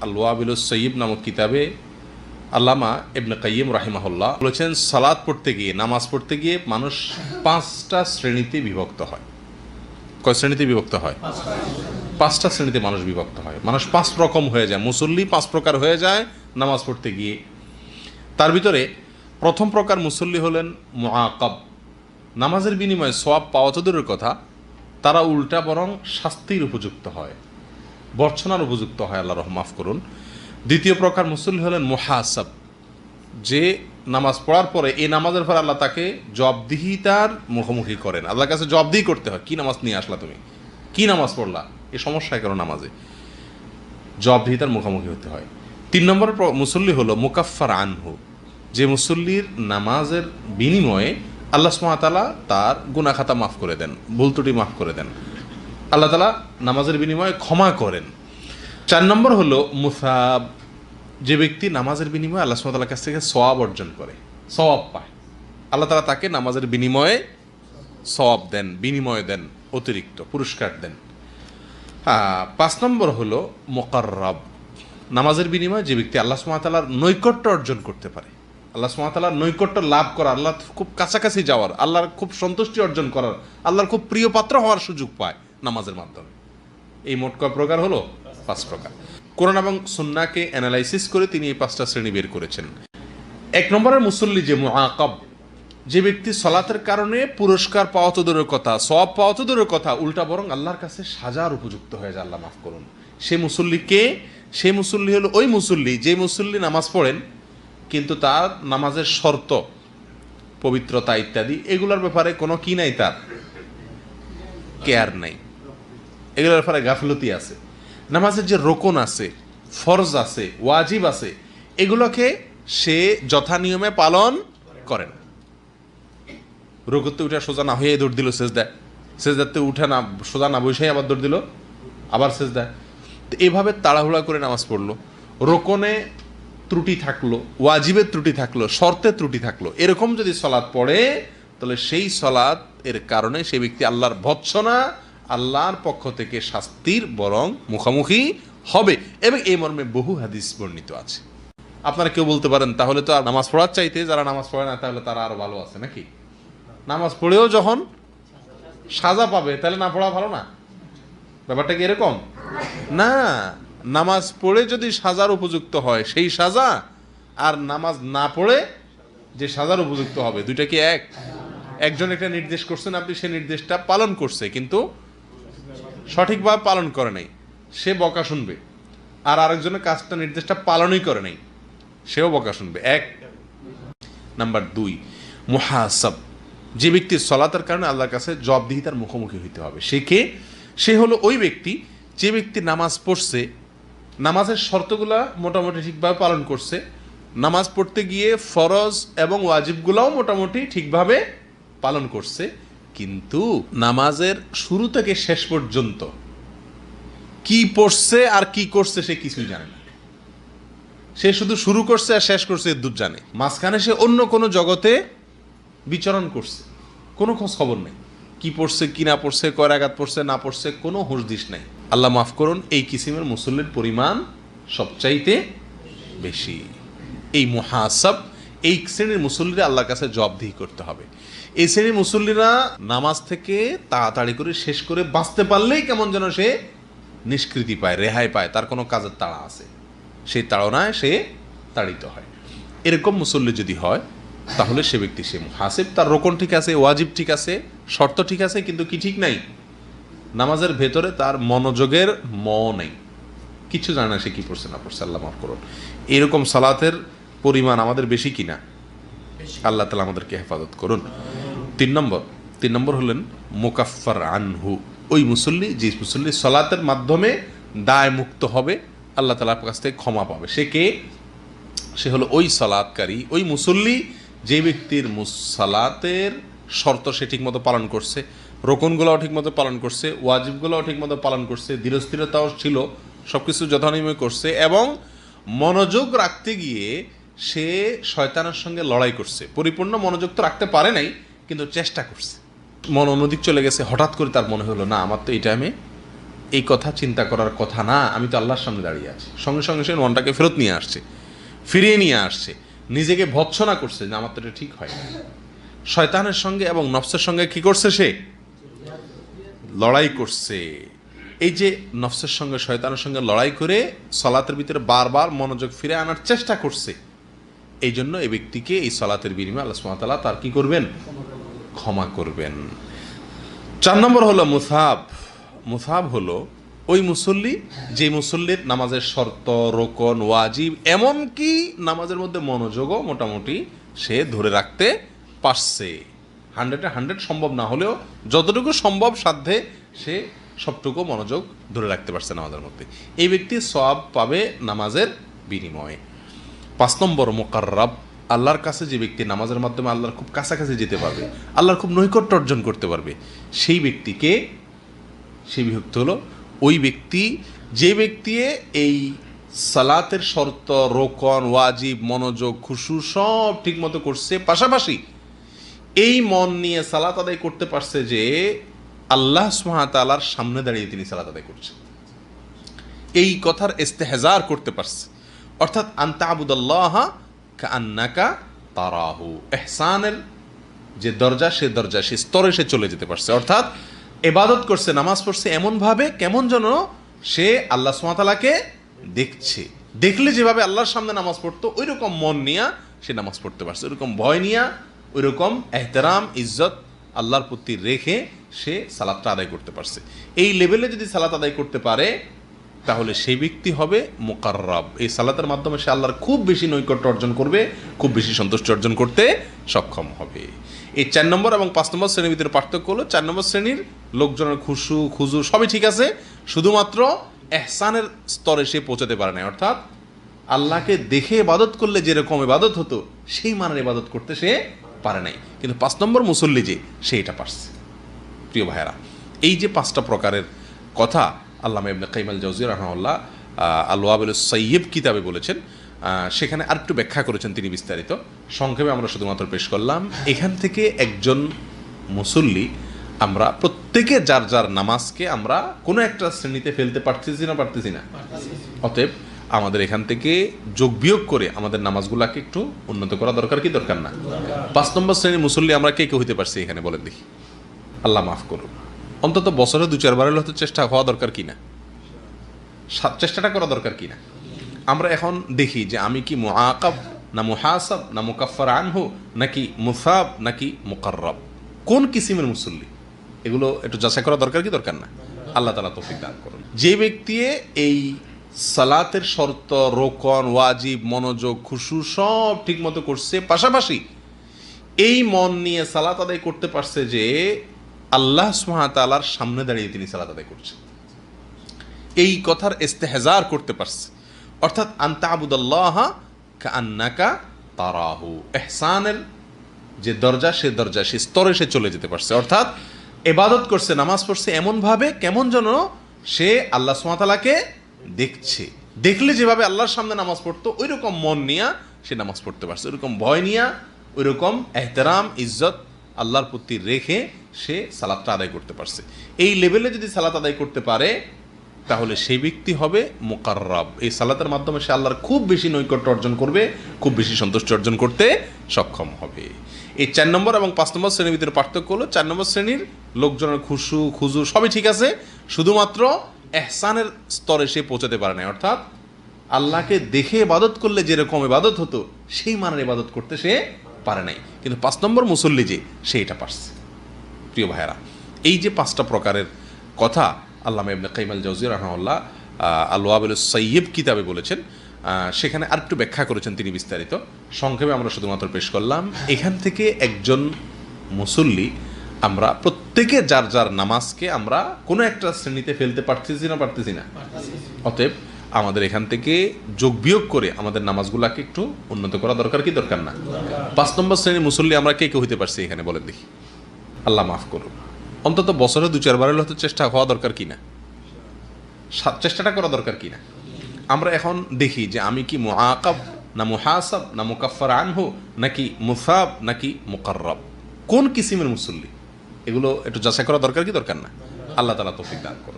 আল ওয়াবিলুস সাইয়্যিব নামক কিতাবে আল্লামা ইবনে কাইয়িম রাহিমাহুল্লাহ বলেছেন, সালাত পড়তে গিয়ে, নামাজ পড়তে গিয়ে মানুষ 5টা শ্রেণীতে বিভক্ত হয়। কয় শ্রেণীতে বিভক্ত হয়? 5টা শ্রেণীতে মানুষ বিভক্ত হয়। মানুষ 5 রকম হয়ে যায়, মুসল্লি 5 প্রকার হয়ে যায় নামাজ পড়তে গিয়ে। তার ভিতরে প্রথম প্রকার মুসল্লি হলেন মুআকাব। নামাজের বিনিময়ে সওয়াব পাওয়া তো দূরের কথা, তারা উল্টা বরং শাস্তির উপযুক্ত হয়, বর্ছনার উপযুক্ত হয়, আল্লাহ মাফ করুন। দ্বিতীয় প্রকার মুসল্লি হলেন মুহাসাব, যে নামাজ পড়ার পরে এই নামাজের পর আল্লাহ তাকে জবাবদিহিতার মুখোমুখি করেন। আল্লাহর কাছে জবাবদিহি করতে হয়, কি নামাজ নিয়ে আসলা তুমি, কি নামাজ পড়লা, এই সমস্যায় কেন নামাজে, জবাবদিহিতার মুখোমুখি হতে হয়। 3 নম্বর মুসল্লি হলো মুকাফফার আনহু, যে মুসল্লির নামাজের বিনিময়ে আল্লাহ সুবহানাহু ওয়া তাআলা তার গুনাহ খাতা মাফ করে দেন, ভুল ত্রুটি মাফ করে দেন, আল্লাহ তাআলা নামাজের বিনিময়ে ক্ষমা করেন। 4 নম্বর হলো মুসাব, যে ব্যক্তি নামাজের বিনিময়ে আল্লাহ সুবহানাহু ওয়া তাআলার কাছ থেকে সওয়াব অর্জন করে, সওয়াব পায়, আল্লাহ তাআলা তাকে নামাজের বিনিময়ে সওয়াব দেন, বিনিময় দেন, অতিরিক্ত পুরস্কার দেন। 5 নম্বর হলো মুকাররাব, নামাজের বিনিময়ে যে ব্যক্তি আল্লাহ সুবহানাহু ওয়া তাআলার নৈকট্য অর্জন করতে পারে, আল্লাহ সুবহানাহু ওয়া তাআলার নৈকট্য লাভ করা, আল্লাহ খুব কাছাকাছি যাওয়ার, আল্লাহর খুব সন্তুষ্টি অর্জন করার, আল্লাহর খুব প্রিয় পাত্র হওয়ার সুযোগ পায় নামাজের মাধ্যমে। এই মোট কয় প্রকার হলো? 5 প্রকার। কোরআন এবং সুন্নাহকে অ্যানালাইসিস করে তিনি এই 5টা শ্রেণী বের করেছেন। 1 নম্বরের মুসল্লি যে মুআকাব, যে ব্যক্তি সালাতের কারণে পুরস্কার পাওয়া তো দূরের কথা, সওয়াব পাওয়া তো দূরের কথা, উল্টা বরং আল্লাহর কাছে সাজার উপযুক্ত হয়ে যায়, আল্লাহ মাফ করুন। সে মুসল্লিকে, সে মুসল্লি হলো ওই মুসল্লি যে মুসল্লি নামাজ পড়েন কিন্তু তার নামাজের শর্ত, পবিত্রতা ইত্যাদি এগুলোর ব্যাপারে কোনো কি নাই, তার কেয়ার নাই, এগুলোর ব্যাপারে গাফলতি আছে। নামাজের যে রোকন আছে, ফরজ আছে, ওয়াজিব আছে, এগুলোকে সে যথা নিয়মে পালন করে না। রুকুতে উঠে সোজা না হয়ে দৌড় দিল সেজদায়, সেজদাতে উঠে না সোজা না বসেই আবার দৌড় দিল আবার সেজদায়, তো এইভাবে তাড়াহুড়া করে নামাজ পড়লো, রোকনে ত্রুটি থাকলো, ওয়াজিবের ত্রুটি থাকলো, শর্তে ত্রুটি থাকলো, এরকম যদি সলাৎ পড়ে তাহলে সেই সলাৎ এর কারণে সে ব্যক্তি আল্লাহর ভৎসনা, আল্লাহর পক্ষ থেকে শাস্তির বরং মুখোমুখি হবে, এবং এই মর্মে বহু হাদিস বর্ণিত আছে। আপনারা কেউ বলতে পারেন তাহলে তো আর নামাজ পড়ার চাইতে যারা নামাজ পড়ে না তাহলে তারা আরো ভালো আছে নাকি? নামাজ পড়েও যখন সাজা পাবে তাহলে না পড়া ভালো না? ব্যাপারটা কি এরকম না? নামাজ পড়ে যদি সাজার উপযুক্ত হয় সেই সাজা, আর নামাজ না পড়ে যে সাজার উপযুক্ত হবে, দুইটা কি এক? একজন একটা নির্দেশ করছেন, আপনি সেই নির্দেশটা পালন করছে কিন্তু সঠিকভাবে পালন করে নাই, সে বকা শুনবে, আর আরেকজনের কাজটা নির্দেশটা পালনই করে নাই, সেও বকা শুনবে। 1 নাম্বার 2 মুহাসাব, যে ব্যক্তির সলাতের কারণে আল্লাহর কাছে জবাবদিহিতার মুখোমুখি হইতে হবে, সে কে? সে হলো ওই ব্যক্তি যে ব্যক্তি নামাজ পড়ছে, নামাজের শর্তগুলা মোটামুটি ঠিকভাবে পালন করছে, নামাজ পড়তে গিয়ে ফরজ এবং ওয়াজিবগুলাও মোটামুটি ঠিকভাবে পালন করছে, কিন্তু নামাজের শুরু থেকে শেষ পর্যন্ত কি পড়ছে আর কি করছে সে কিছুই জানে না। সে শুধু শুরু করছে আর শেষ করছে এর দূর জানে, মাঝখানে সে অন্য কোনো জগতে বিচরণ করছে, কোনো খোঁজ খবর নেই, কি পড়ছে কি না পড়ছে, কয় রাকাত পড়ছে না পড়ছে, কোনো হুঁশদিশ নাই। আল্লাহ মাফ করুন, এই কিসিমের মুসল্লির পরিমাণ সবচাইতে বেশি। এই মুহাসাব, এই শ্রেণীর মুসল্লিরা আল্লাহর কাছে জবাবদিহি করতে হবে। এই শ্রেণীর মুসল্লিরা নামাজ থেকে তাড়াতাড়ি করে শেষ করে বাঁচতে পারলেই কেমন যেন সে নিষ্কৃতি পায়, রেহাই পায়, তার কোনো কাজের তাড়া আছে, সেই তাড়নায় সে তাড়িত হয়। এরকম মুসল্লি যদি হয় তাহলে সে ব্যক্তি সে মুহাসিব, তার রোকন ঠিক আছে, ওয়াজিব ঠিক আছে, শর্ত ঠিক আছে, কিন্তু কি ঠিক নাই? নামাজের ভেতরে তার মনোযোগের নেই, কিছু জানে না সে কি পড়ছে না পড়ছে। আল্লাহ মাফ করুন। এরকম সালাতের পরিমাণ আমাদের বেশি কিনা? আল্লাহ তাআলা আমাদেরকে হেফাজত করুন। 3 নম্বর হলেন মুকাফফার আনহু, ওই মুসল্লি যে মুসল্লি সালাতের মাধ্যমে দায় মুক্ত হবে, আল্লাহ তাআলার কাছ থেকে ক্ষমা পাবে। সে কে? সে হলো ওই সালাতকারী, ওই মুসল্লি যে ব্যক্তির সালাতের শর্ত সে ঠিকমতো পালন করছে, রোকনগুলোও ঠিকমতো পালন করছে, ওয়াজিবগুলোও ঠিকমতো পালন করছে, ধীরস্থিরতাও ছিল, সব কিছু যথানিয়মে করছে, এবং মনোযোগ রাখতে গিয়ে সে শয়তানের সঙ্গে লড়াই করছে। পরিপূর্ণ মনোযোগ তো রাখতে পারে নাই, কিন্তু চেষ্টা করছে। মন অন্যদিক চলে গেছে, হঠাৎ করে তার মনে হলো না আমার তো এই টাইমে এই কথা চিন্তা করার কথা না, আমি তো আল্লাহর সামনে দাঁড়িয়ে আছি। সঙ্গে সঙ্গে সে মনটাকে ফেরত নিয়ে আসছে, ফিরিয়ে নিয়ে আসছে, নিজেকে ভৎসনা করছে যে আমার তো এটা ঠিক হয় না। শয়তানের সঙ্গে এবং নফসের সঙ্গে কি করছে, সে লড়াই করছে। এই যে নফসের সঙ্গে শয়তানের সঙ্গে লড়াই করে সালাতের ভিতরে বারবার মনোযোগ ফিরে আনার চেষ্টা করছে, এই জন্য এই ব্যক্তিকে এই সালাতের বিনিময়ে আল্লাহ সুবহানাহু ওয়া তাআলা তার কি করবেন, ক্ষমা করবেন। 4 নম্বর হলো মুসাব। মুসাব হলো ওই মুসল্লি যে মুসল্লির নামাজের শর্ত, রোকন, ওয়াজিব, এমনকি নামাজের মধ্যে মনোযোগও মোটামুটি সে ধরে রাখতে পারছে। 100 সম্ভব না হলেও যতটুকু সম্ভব সাধ্যে সে সবটুকু মনোযোগ ধরে রাখতে পারছে নামাজের মধ্যে, এই ব্যক্তি সওয়াব পাবে নামাজের বিনিময়ে। 5 নম্বর মুকাররাব, আল্লাহর কাছে যে ব্যক্তি নামাজের মাধ্যমে আল্লাহর খুব কাছাকাছি যেতে পারবে, আল্লাহর খুব নৈকট্য অর্জন করতে পারবে, সেই ব্যক্তিকে, সেই বিভক্তি হলো ওই ব্যক্তি যে ব্যক্তি এই সালাতের শর্ত, রোকন, ওয়াজিব, মনোযোগ, খুশু সব ঠিক মতো করছে, পাশাপাশি এই মন নিয়ে সালাত আদায় করতে পারছে যে আল্লাহ সুবহানাহু ওয়া তাআলার সামনে দাঁড়িয়ে তিনি সালাত আদায় করছেন, এই কথার ইস্তেহজার করতে পারছে। অর্থাৎ আনতা আবুদাল্লাহ কাআন্নাকা তারাহু, ইহসানের যে দরজা, সে দরজা, সে স্তরে সে চলে যেতে পারছে। অর্থাৎ ইবাদত করছে, নামাজ পড়ছে এমনভাবে কেমন যেন সে আল্লাহ সুবহানাহু ওয়া তাআলাকে দেখছে। দেখলে যেভাবে আল্লাহর সামনে নামাজ পড়তো ওই রকম মন নিয়ে সে নামাজ পড়তে পারছে, ওইরকম ভয় নিয়ে, ওই রকম এহতেরাম, ইজ্জত আল্লাহর প্রতি রেখে সে সালাতটা আদায় করতে পারছে। এই লেভেলে যদি সালাত আদায় করতে পারে তাহলে সেই ব্যক্তি হবে মুকাররাব। এই সালাতের মাধ্যমে সে আল্লাহর খুব বেশি নৈকট্য অর্জন করবে, খুব বেশি সন্তুষ্টি অর্জন করতে সক্ষম হবে। এই 4 নম্বর এবং 5 নম্বর শ্রেণীর ভিতরে পার্থক্য হলো, 4 নম্বর শ্রেণীর লোকজনের খুশু খুজু সবই ঠিক আছে, শুধুমাত্র এহসানের স্তরে সে পৌঁছাতে পারে না। অর্থাৎ আল্লাহকে দেখে ইবাদত করলে যেরকম ইবাদত হতো সেই মানের ইবাদত করতে সে পারে নাই, কিন্তু 5 নম্বর মুসল্লি যে সে এটা পারছে। প্রিয় ভাইয়েরা, এই যে 5টা প্রকারের কথা আল্লামা ইবনে কাইয়িম আল জাওজিয়্যি রাহিমাহুল্লাহ আল ওয়াবিলুস সাইয়্যিব কিতাবে বলেছেন, সেখানে আরেকটু ব্যাখ্যা করেছেন তিনি বিস্তারিত। সংক্ষেপে আমরা শুধুমাত্র পেশ করলাম। এখান থেকে একজন মুসল্লি, আমরা প্রত্যেকে যার যার নামাজকে আমরা কোনো একটা শ্রেণীতে ফেলতে পারতেছি না, অতএব আমাদের এখান থেকে যোগ বিয়োগ করে আমাদের নামাজগুলাকে একটু উন্নত করা দরকার কি দরকার না? 5 নম্বর শ্রেণীর মুসল্লি আমরা কে কে হইতে পারছি এখানে বলেন দেখি? আল্লাহ মাফ করুন। অন্তত বছরে 2-4 বারের হয়তো চেষ্টা হওয়া দরকার কিনা, চেষ্টাটা করা দরকার কিনা। আমরা এখন দেখি যে আমি কি মুআকাব না মুহাসাব না মুকাফফার আনহু নাকি মুসাব নাকি মুকাররাব, কোন কিসিমের মুসল্লি, এগুলো একটু যাচাই করা দরকার কি দরকার না? আল্লাহ তাআলা তৌফিক দান করুন। যে ব্যক্তি এই সালাতের শর্ত, রোকন, ওয়াজিব, মনোযোগ, খুশু সব ঠিক মতো করছে, পাশাপাশি এই মন নিয়ে সালাত আদায় করতে পারছে যে আল্লাহ সুবহানাহু ওয়া তাআলার সামনে দাঁড়িয়ে তিনি সালাত আদায় করছেন, এই কথার ইস্তেহজার করতে পারছে। অর্থাৎ আনতা আবুদাল্লাহ কাআন্নাকা তারাহু, ইহসানের যে দরজা, সে দরজা, সে স্তরে সে চলে যেতে পারছে। অর্থাৎ ইবাদত করছে, নামাজ পড়ছে এমনভাবে কেমন যেন সে আল্লাহ সুবহানাহু ওয়া তাআলাকে দেখছে। দেখলে যেভাবে আল্লাহর সামনে নামাজ পড়তো ওই রকম মন নিয়ে সে নামাজ পড়তে পারছে, ওইরকম ভয় নিয়ে, ওই রকম এহতেরাম, ইজ্জত আল্লাহর প্রতি রেখে সে সালাতটা আদায় করতে পারছে। এই লেভেলে যদি সালাত আদায় করতে পারে তাহলে সেই ব্যক্তি হবে মুকাররাব। এই সালাতের মাধ্যমে সে আল্লাহর খুব বেশি নৈকট্য অর্জন করবে, খুব বেশি সন্তুষ্টি অর্জন করতে সক্ষম হবে। এই 4 নম্বর এবং 5 নম্বর শ্রেণীর ভিতরে পার্থক্য হলো, 4 নম্বর শ্রেণীর লোকজনের খুশু খুজু সবই ঠিক আছে, শুধুমাত্র এহসানের স্তরে সে পৌঁছাতে পারে না। অর্থাৎ আল্লাহকে দেখে ইবাদত করলে যেরকম ইবাদত হতো সেই মানের ইবাদত করতে সে পারে নাই, কিন্তু 5 নম্বর মুসল্লি যে সে এটা পারছে। প্রিয় ভাইয়েরা, এই যে 5টা প্রকারের কথা আল্লামা ইবনে কাইয়িম আল জাওজিয়্যি রাহিমাহুল্লাহ আল ওয়াবিলুস সাইয়্যিব কিতাবে বলেছেন, সেখানে আরেকটু ব্যাখ্যা করেছেন তিনি বিস্তারিত। সংক্ষেপে আমরা শুধুমাত্র পেশ করলাম। এখান থেকে একজন মুসল্লি, আমরা প্রত্যেকে যার যার নামাজকে আমরা কোনো একটা শ্রেণীতে ফেলতে পারতেছি না, অতএব আমাদের এখান থেকে যোগ বিয়োগ করে আমাদের নামাজগুলাকে একটু উন্নত করা দরকার কি দরকার না? 5 নম্বর শ্রেণীর মুসল্লি আমরা কে কে হইতে পারছি এখানে বলেন দেখি? আল্লাহ মাফ করুন। অন্তত বছরে 2-4 বারের হয়তো চেষ্টা হওয়া দরকার কিনা, চেষ্টাটা করা দরকার কিনা। আমরা এখন দেখি যে আমি কি মুআকাব না মুহাসাব না মুকাফফার আনহু নাকি মুসাব নাকি মুকাররাব, কোন কিসিমের মুসল্লি, এগুলো একটু যাচাই করা দরকার কি দরকার না? আল্লাহ তাআলা তৌফিক দান করুন।